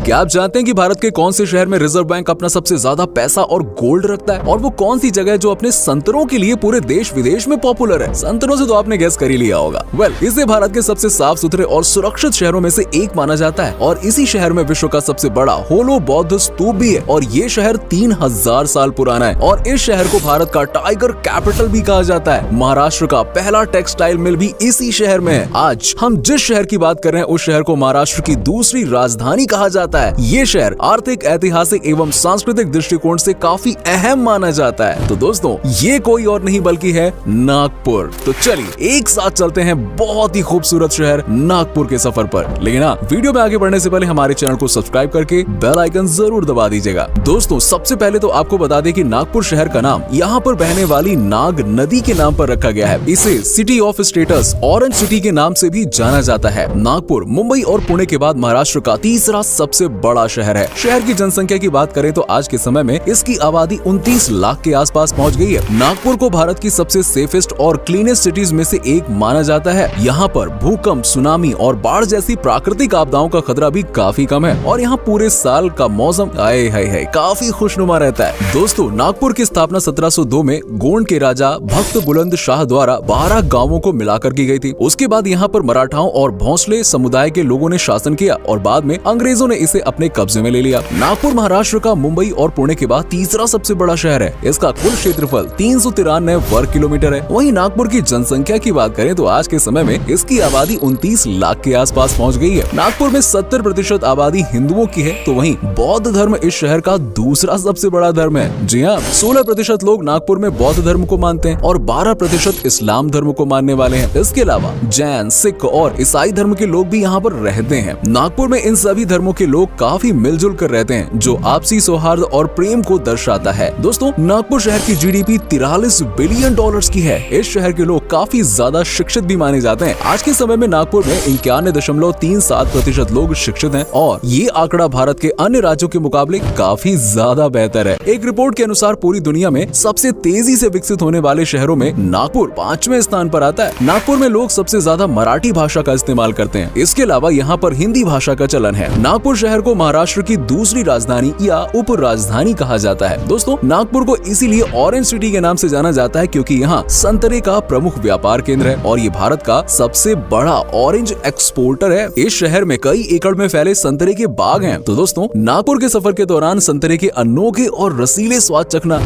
क्या आप जानते हैं कि भारत के कौन से शहर में रिजर्व बैंक अपना सबसे ज्यादा पैसा और गोल्ड रखता है? और वो कौन सी जगह है जो अपने संतरों के लिए पूरे देश विदेश में पॉपुलर है? संतरों से तो आपने गेस कर ही लिया होगा। इसे भारत के सबसे साफ सुथरे और सुरक्षित शहरों में से एक माना जाता है और इसी शहर में विश्व का सबसे बड़ा होलो बौद्ध स्तूप भी है और ये शहर 3000 साल पुराना है और इस शहर को भारत का टाइगर कैपिटल भी कहा जाता है। महाराष्ट्र का पहला टेक्सटाइल मिल भी इसी शहर में है। आज हम जिस शहर की बात कर रहे हैं उस शहर को महाराष्ट्र की दूसरी राजधानी कहा जाता है। ये शहर आर्थिक, ऐतिहासिक एवं सांस्कृतिक दृष्टिकोण से काफी अहम माना जाता है। तो दोस्तों ये कोई और नहीं बल्कि है नागपुर। तो चलिए एक साथ चलते हैं बहुत ही खूबसूरत शहर नागपुर के सफर पर। लेकिन वीडियो में आगे बढ़ने से पहले हमारे चैनल को सब्सक्राइब करके बेल आइकन जरूर दबा दीजिएगा। दोस्तों सबसे पहले तो आपको बता दें कि नागपुर शहर का नाम यहाँ पर बहने वाली नाग नदी के नाम पर रखा गया है। इसे city of status, orange city के नाम से भी जाना जाता है। नागपुर मुंबई और पुणे के बाद महाराष्ट्र का तीसरा सबसे बड़ा शहर है। शहर की जनसंख्या की बात करें तो आज के समय में इसकी आबादी 29 लाख के आसपास पहुंच गई है। नागपुर को भारत की सबसे सेफेस्ट और क्लीनेस्ट सिटीज में से एक माना जाता है। यहाँ पर भूकंप, सुनामी और बाढ़ जैसी प्राकृतिक आपदाओं का खतरा भी काफी कम है और यहाँ पूरे साल का मौसम काफी खुशनुमा रहता है। दोस्तों नागपुर की स्थापना 1702 में गोंड के राजा भक्त बुलंद शाह द्वारा 12 गांवों को मिलाकर की गई थी। उसके बाद यहाँ पर मराठाओं और भोंसले समुदाय के लोगों ने शासन किया और बाद में अंग्रेजों ने इसे अपने कब्जे में ले लिया। नागपुर महाराष्ट्र का मुंबई और पुणे के बाद तीसरा सबसे बड़ा शहर है। इसका कुल क्षेत्रफल 393 वर्ग किलोमीटर है। वहीं नागपुर की जनसंख्या की बात करें तो आज के समय में इसकी आबादी 29 लाख के आसपास पहुंच गई है। नागपुर में 70% आबादी हिंदुओं की है तो वहीं बौद्ध धर्म इस शहर का दूसरा सबसे बड़ा धर्म है। जी हाँ, 16% लोग नागपुर में बौद्ध धर्म को मानते हैं और 12% इस्लाम धर्म को मानने वाले हैं। इसके अलावा जैन, सिख और ईसाई धर्म के लोग भी यहाँ पर रहते हैं। नागपुर में इन सभी धर्मों के लोग काफी मिलजुल कर रहते हैं जो आपसी सौहार्द और प्रेम को दर्शाता है। दोस्तों नागपुर शहर की जीडीपी 43 बिलियन डॉलर्स की है। इस शहर के लोग काफी ज्यादा शिक्षित भी माने जाते हैं। आज के समय में नागपुर में 91.37% लोग शिक्षित हैं और ये आंकड़ा भारत के अन्य राज्यों के मुकाबले काफी ज्यादा बेहतर है। एक रिपोर्ट के अनुसार पूरी दुनिया में सबसे तेजी से विकसित होने वाले शहरों में नागपुर 5वें स्थान पर आता है। नागपुर में लोग सबसे ज्यादा मराठी भाषा का इस्तेमाल करते हैं। इसके अलावा यहाँ पर हिंदी भाषा का चलन है। नागपुर शहर को महाराष्ट्र की दूसरी राजधानी या उप राजधानी कहा जाता है। दोस्तों नागपुर को इसीलिए ऑरेंज सिटी के नाम से जाना जाता है क्योंकि यहाँ संतरे का प्रमुख व्यापार केंद्र है और ये भारत का सबसे बड़ा ऑरेंज एक्सपोर्टर है। इस शहर में कई एकड़ में फैले संतरे के बाग हैं। तो दोस्तों नागपुर के सफर के दौरान संतरे के अनोखे और रसीले स्वाद चखना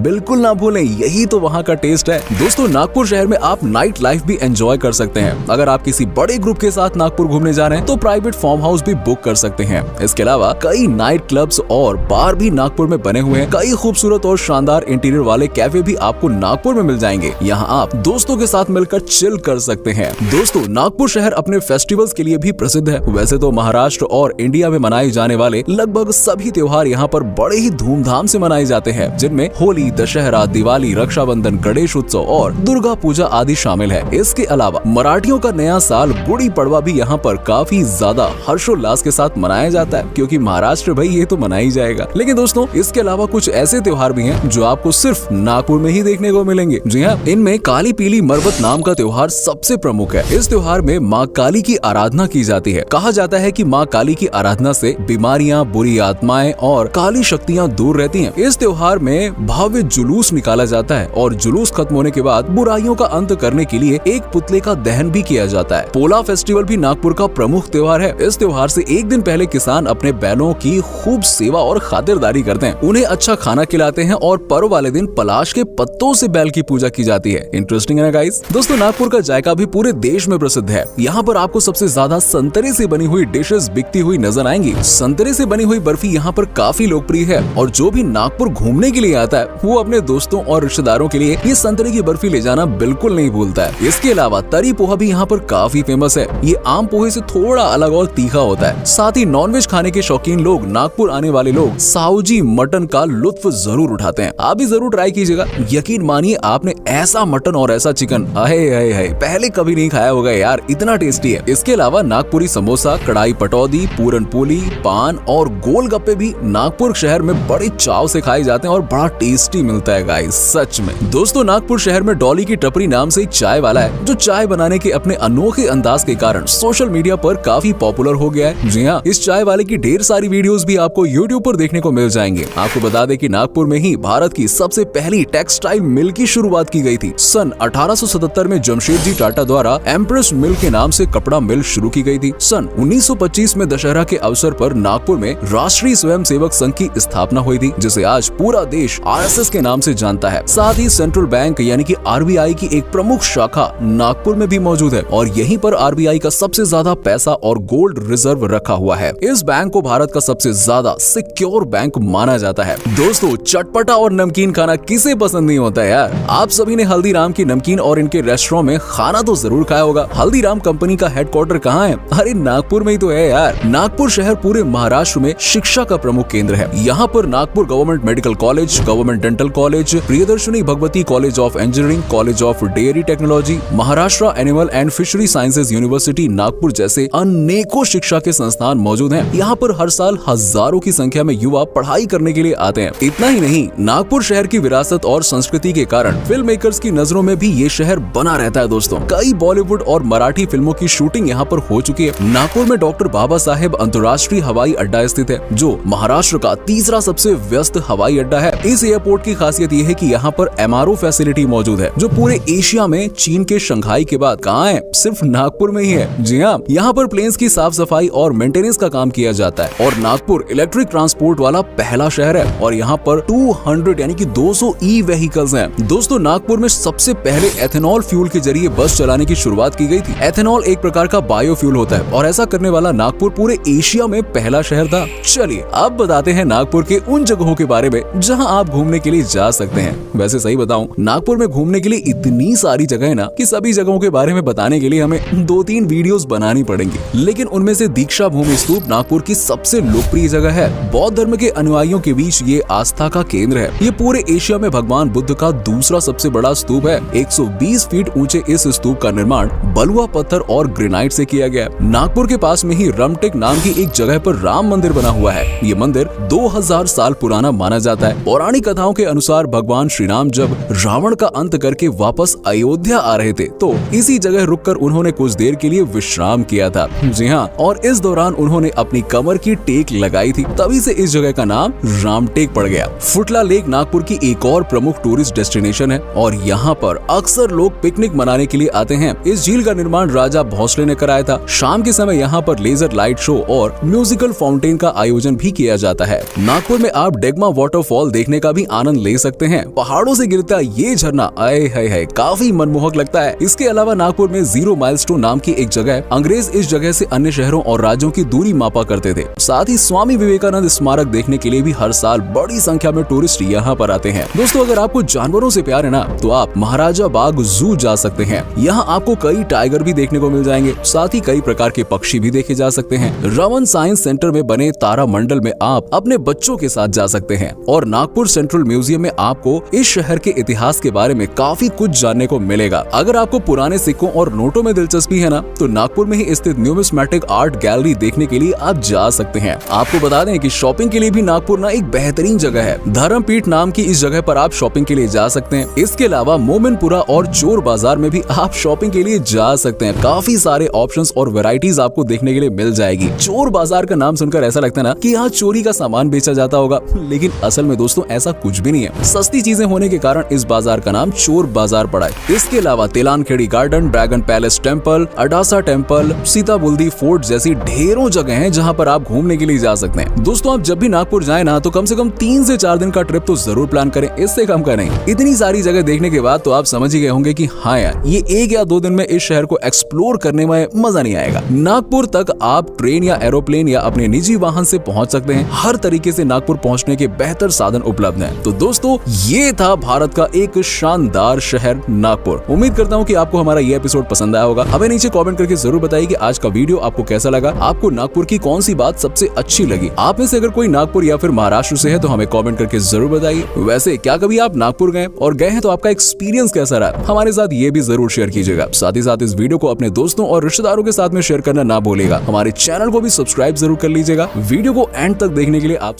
बिल्कुल ना भूलें, यही तो वहाँ का टेस्ट है। दोस्तों नागपुर शहर में आप नाइट लाइफ भी एंजॉय कर सकते हैं। अगर आप किसी बड़े ग्रुप के साथ नागपुर घूमने जा रहे हैं तो प्राइवेट फार्म हाउस भी बुक कर सकते हैं। इसके अलावा कई नाइट क्लब्स और बार भी नागपुर में बने हुए हैं। कई खूबसूरत और शानदार इंटीरियर वाले कैफे भी आपको नागपुर में मिल जाएंगे। यहाँ आप दोस्तों के साथ मिलकर चिल कर सकते हैं। दोस्तों नागपुर शहर अपने फेस्टिवल्स के लिए भी प्रसिद्ध है। वैसे तो महाराष्ट्र और इंडिया में मनाए जाने वाले लगभग सभी त्योहार यहाँ पर बड़े ही धूमधाम से मनाए जाते हैं, जिनमें होली, दशहरा, दिवाली, रक्षाबंधन, गणेश उत्सव और दुर्गा पूजा आदि शामिल है। इसके अलावा मराठियों का नया साल गुड़ी पड़वा भी यहाँ पर काफी ज्यादा हर्षोल्लास के साथ मनाया जाता है क्योंकि महाराष्ट्र भाई ये तो मना ही जाएगा। लेकिन दोस्तों इसके अलावा कुछ ऐसे त्योहार भी हैं जो आपको सिर्फ नागपुर में ही देखने को मिलेंगे। जी हाँ, इनमें काली पीली मरबत नाम का त्योहार सबसे प्रमुख है। इस त्योहार में माँ काली की आराधना की जाती है। कहा जाता है कि माँ काली की आराधना से बीमारियां, बुरी आत्माएं और काली शक्तियां दूर रहती हैं। इस त्योहार में भव्य जुलूस निकाला जाता है और जुलूस खत्म होने के बाद बुराइयों का अंत करने के लिए एक पुतले का दहन भी किया जाता है। पोला फेस्टिवल भी नागपुर का प्रमुख त्योहार है। इस त्योहार से एक दिन पहले किसान अपने बैलों की खूब सेवा और खातिरदारी करते हैं, उन्हें अच्छा खाना खिलाते हैं और पर्व वाले दिन पलाश के पत्तों से बैल की पूजा की जाती है। इंटरेस्टिंग है ना गाइस। दोस्तों नागपुर का जायका भी पूरे देश में प्रसिद्ध है। यहाँ पर आपको सबसे ज्यादा संतरे से बनी हुई डिशेस बिकती हुई नजर आएंगी। संतरे से बनी हुई बर्फी यहाँ पर काफी लोकप्रिय है और जो भी नागपुर घूमने के लिए आता है वो अपने दोस्तों और रिश्तेदारों के लिए ये संतरे की बर्फी ले जाना बिल्कुल नहीं भूलता है। इसके अलावा तरी पोहा भी यहाँ पर काफी फेमस है। ये आम पोहे से थोड़ा अलग और तीखा होता है। साथ ही नॉनवेज खाने के शौकीन लोग, नागपुर आने वाले लोग साहूजी मटन का लुत्फ जरूर उठाते हैं। आप भी जरूर ट्राई कीजिएगा। यकीन मानिए आपने ऐसा मटन और ऐसा चिकन पहले कभी नहीं खाया होगा यार, इतना टेस्टी है। इसके अलावा नागपुरी समोसा, कढ़ाई पटौदी, पूरन पोली, पान और गोलगप्पे भी नागपुर शहर में बड़े चाव से खाए जाते हैं और बड़ा टेस्टी मिलता है गाइस, सच में। दोस्तों नागपुर शहर में डॉली की टपरी नाम से एक चाय वाला है जो चाय बनाने के अपने अनोखे अंदाज के कारण सोशल मीडिया पर काफी पॉपुलर हो गया है। जी हाँ, हाँ, इस चाय वाले की ढेर सारी वीडियोस भी आपको YouTube पर देखने को मिल जाएंगे। आपको बता दें कि नागपुर में ही भारत की सबसे पहली टेक्सटाइल मिल की शुरुआत की गई थी। सन 1877 में जमशेदजी टाटा द्वारा एम्प्रेस मिल के नाम से कपड़ा मिल शुरू की गई थी। सन 1925 में दशहरा के अवसर पर नागपुर में राष्ट्रीय स्वयंसेवक संघ की स्थापना हुई थी, जिसे आज पूरा देश RSS के नाम से जानता है। साथ ही सेंट्रल बैंक यानी कि RBI की एक प्रमुख शाखा नागपुर में भी मौजूद है और यहीं पर RBI का सबसे ज्यादा पैसा और गोल्ड रिजर्व रखा हुआ है। इस बैंक को भारत का सबसे ज्यादा सिक्योर बैंक माना जाता है। दोस्तों, चटपटा और नमकीन खाना किसे पसंद नहीं होता है यार। आप सभी ने हल्दीराम की नमकीन और इनके रेस्टोरेंट में खाना तो जरूर खाया होगा। हल्दीराम कंपनी का हेडक्वार्टर कहाँ है? अरे नागपुर में ही तो है यार। नागपुर शहर पूरे महाराष्ट्र में शिक्षा का प्रमुख केंद्र है। यहाँ पर Nagpur government medical college, government dental college, Priyadarshini Bhagwati college of engineering, college of dairy technology, Maharashtra animal and fishery sciences university Nagpur जैसे अनेकों शिक्षा के संस्थान मौजूद हैं। यहाँ पर हर साल हजारों की संख्या में युवा पढ़ाई करने के लिए आते हैं। इतना ही नहीं, नागपुर शहर की विरासत और संस्कृति के कारण फिल्म मेकर्स की नजरों में भी ये शहर बना रहता है। दोस्तों, कई बॉलीवुड और मराठी फिल्मों की शूटिंग यहाँ पर हो चुकी है। नागपुर में डॉक्टर बाबा साहेब अंतर्राष्ट्रीय हवाई अड्डा स्थित है, जो महाराष्ट्र का तीसरा सबसे व्यस्त हवाई अड्डा है। इस एयरपोर्ट की खासियत ये है कि यहाँ पर MRO फैसिलिटी मौजूद है, जो पूरे एशिया में चीन के शंघाई के बाद कहाँ है? सिर्फ नागपुर में ही है। जी हाँ, यहाँ पर प्लेन्स की साफ सफाई और मेंटेनेंस का काम किया जाता है। और नागपुर इलेक्ट्रिक ट्रांसपोर्ट वाला पहला शहर है और यहाँ पर 200 यानी कि 200 ई-व्हीकल्स हैं। दोस्तों, नागपुर में सबसे पहले एथेनॉल फ्यूल के जरिए बस चलाने की शुरुआत की गई थी। एथेनॉल एक प्रकार का बायोफ्यूल होता है और ऐसा करने वाला नागपुर पूरे एशिया में पहला शहर था। चलिए अब बताते हैं नागपुर के उन जगहों के बारे में जहां आप घूमने के लिए जा सकते हैं। वैसे सही बताऊं, नागपुर में घूमने के लिए इतनी सारी जगह है ना कि सभी जगहों के बारे में बताने के लिए हमें 2-3 वीडियोस बनानी पड़ेंगी। लेकिन उनमें से दीक्षा भूमि स्तूप नागपुर की सबसे लोकप्रिय जगह है। बौद्ध धर्म के अनुयायियों के बीच ये आस्था का केंद्र है। ये पूरे एशिया में भगवान बुद्ध का दूसरा सबसे बड़ा स्तूप है। 120 फीट ऊंचे इस स्तूप का निर्माण बलुआ पत्थर और ग्रेनाइट से किया गया। नागपुर के पास में ही रमटेक नाम की एक जगह पर राम मंदिर बना हुआ है। ये मंदिर 2000 साल पुराना माना जाता है। पौराणिक कथाओं के अनुसार भगवान श्री राम जब रावण का अंत करके वापस अयोध्या आ रहे थे तो इसी जगह रुककर उन्होंने कुछ देर के लिए विश्राम किया था। जी हाँ, और इस दौरान उन्होंने अपनी कमर की टेक लगाई थी। तभी से इस जगह का नाम रामटेक पड़ गया। फुटला लेक नागपुर की एक और प्रमुख टूरिस्ट डेस्टिनेशन है और यहाँ पर अक्सर लोग पिकनिक मनाने के लिए आते हैं। इस झील का निर्माण राजा भोसले ने कराया था। शाम के समय यहाँ पर लेजर लाइट शो और म्यूजिकल फाउंटेन का आयोजन भी किया जाता है। नागपुर में आप डेगमा वाटरफॉल देखने का भी आनंद ले सकते हैं। पहाड़ों से गिरता ये झरना आए है काफी मनमोहक लगता है। इसके अलावा नागपुर में 0 माइलस्टोन नाम की एक जगह है। अंग्रेज इस जगह से अन्य शहरों और राज्यों की दूरी मापा करते थे। साथ ही स्वामी विवेकानंद स्मारक देखने के लिए भी हर साल बड़ी संख्या में टूरिस्ट यहाँ पर आते हैं। दोस्तों, अगर आपको जानवरों से प्यार है ना तो आप महाराजा बाग जू जा सकते हैं। यहाँ आपको कई टाइगर भी देखने को मिल जाएंगे। साथ ही कई प्रकार के पक्षी भी देखे जा सकते हैं। रमन साइंस सेंटर में बने तारा मंडल में आप अपने बच्चों के साथ जा सकते हैं और नागपुर सेंट्रल म्यूजियम में आपको इस शहर के इतिहास के बारे में काफी कुछ जानने को मिलेगा। अगर आपको पुराने सिक्कों और नोटों में दिलचस्पी है ना तो नागपुर में ही स्थित न्यूमिस्मेटिक आर्ट गैलरी देखने के लिए आप जा सकते हैं। आपको बता दें कि शॉपिंग के लिए भी नागपुर ना एक बेहतरीन जगह है। धर्मपीठ नाम की इस जगह पर आप शॉपिंग के लिए जा सकते हैं। इसके अलावा मोमिनपुरा और चोर बाजार में भी आप शॉपिंग के लिए जा सकते हैं। काफी सारे ऑप्शंस और वैरायटीज आपको देखने के लिए मिल जाएगी। चोर बाजार का नाम सुनकर ऐसा लगता है ना कि यहाँ चोरी का सामान बेचा जाता होगा, लेकिन असल में दोस्तों ऐसा कुछ भी नहीं है। सस्ती चीजें होने के कारण इस बाजार का नाम चोर बाजार पड़ा है। इसके अलावा Telankhedi garden, dragon palace temple, Adasa temple, Sita Buldi fort जैसी ढेरों जगह हैं जहां पर आप घूमने के लिए जा सकते हैं। दोस्तों, आप जब भी नागपुर जाए ना तो कम से कम 3 से 4 दिन का ट्रिप तो जरूर प्लान करें, इससे कम का नहीं। इतनी सारी जगह देखने के बाद तो आप समझ ही गए होंगे कि हाँ यार, ये 1 या 2 दिन में इस शहर को एक्सप्लोर करने में मजा नहीं आएगा। नागपुर तक आप ट्रेन या एरोप्लेन या अपने निजी वाहन से पहुंच सकते हैं। हर तरीके से नागपुर पहुंचने के बेहतर साधन उपलब्ध हैं। तो दोस्तों, ये था भारत का एक शानदार शहर नागपुर। उम्मीद करता हूँ कि आपको हमारा ये एपिसोड पसंद आया होगा। हमें नीचे कमेंट करके जरूर बताइए कि आज का वीडियो आपको कैसा लगा। आपको नागपुर की कौन सी बात सबसे अच्छी लगी। आप में से अगर कोई नागपुर या फिर महाराष्ट्र से है तो हमें कमेंट करके जरूर बताइए। वैसे क्या कभी आप नागपुर गए और गए हैं तो आपका एक्सपीरियंस कैसा रहा, हमारे साथ ये भी जरूर शेयर कीजिएगा। साथ ही साथ इस वीडियो को अपने दोस्तों और रिश्तेदारों के साथ में शेयर करना ना भूलिएगा। हमारे चैनल को भी सब्सक्राइब जरूर कर लीजिएगा। वीडियो को एंड तक देखने के लिए आप